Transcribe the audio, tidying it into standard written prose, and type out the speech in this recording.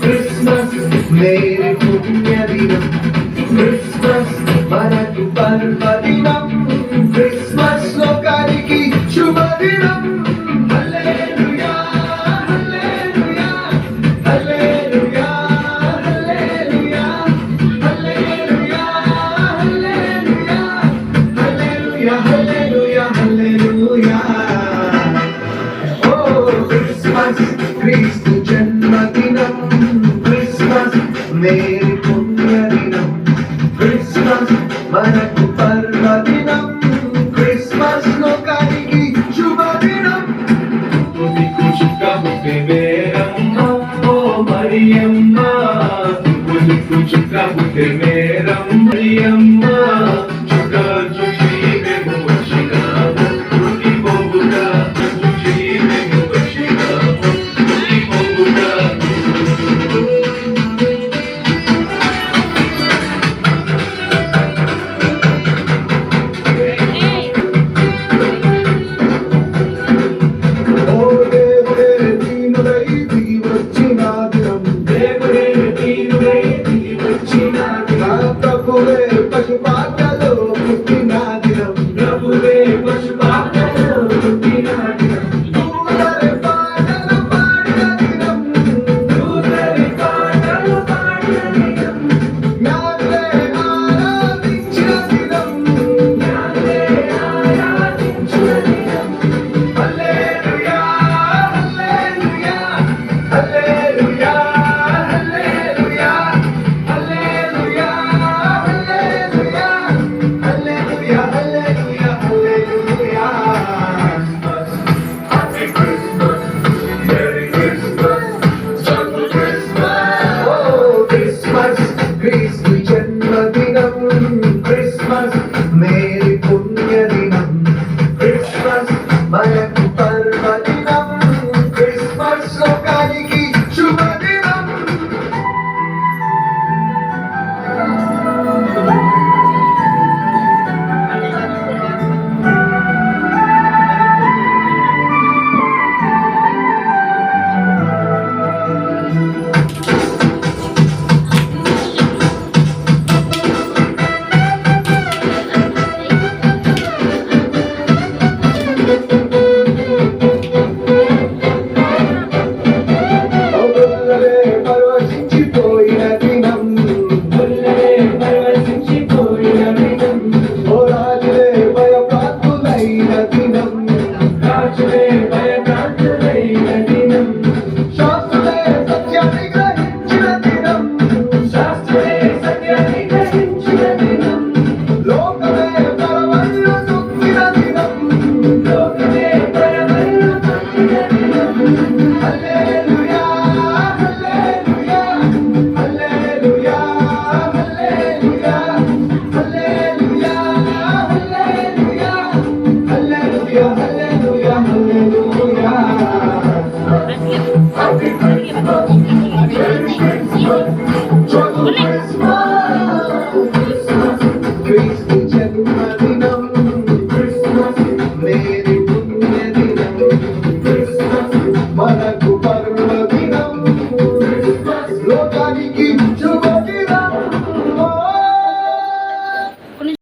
Christmas merry పుణ్యదినం Christmas మనకు పర్వదినం Christmas లోకానికి శుభదినం హల్లెలూయా hallelujah hallelujah hallelujah hallelujah hallelujah hallelujah హల్లెలూయా ఓ క్రిస్మస్ క్రీస్తు జన్మదినం క్రిస్మస్ మేరీ పుణ్యదినం క్రిస్మస్ మనకు పర్వదినం క్రిస్మస్ లోకానికి శుభదినం తుదికు చుక్కముకే మేరమ్మ ఓ మరియమ్మ తుదికు చుక్కముకే మేరమ్మ మరియమ్మ చుక్క చూసి మేము వచ్చినాము తుది పొంగుగా చూసి మేము వచ్చినాము తుది పొంగుగా పశుపాకలో పుట్టిన దినం ప్రభువే పశుపాకలో పుట్టిన దినం దూతరి పాటలు పాడిన దినం దూతరి పాటలు పాడిన దినం యావే ఆరాధించిన దినం యావే ఆరాధించిన దినం హల్లెలూయా హల్లెలూయా హల్లెలూయా హల్లెలూయా హల్లెలూయా క్రీస్తు జన్మదినం క్రిస్మస్ మేరీ పుణ్యదినం క్రిస్మస్ మనకు పర్వదినం క్రిస్మస్ లోకానికి శుభదినం పరవశించిపోయిన దినం పరవశించిపోయిన దినం ఓ రాజులే భయప్రాంతులైన దినం రాజులే భయప్రాంతులైన దినం శాస్త్రులే సత్యాన్ని గ్రహించిన దినం శాస్త్రులే సత్యాన్ని గ్రహించిన దినం లోకమే పరవళ్ళు తొక్కిన దినం లోకమే పరవళ్ళు తొక్కిన దినం hallelujah hallelujah hallelujah hallelujah hallelujah hallelujah hallelujah hallelujah hallelujah happy Christmas merry Christmas joyful Christmas క్రీస్తు జన్మదినం క్రిస్మస్ మేరీ పుణ్యదినం క్రిస్మస్ మనకు పర్వదినం క్రిస్మస్ లోకానికి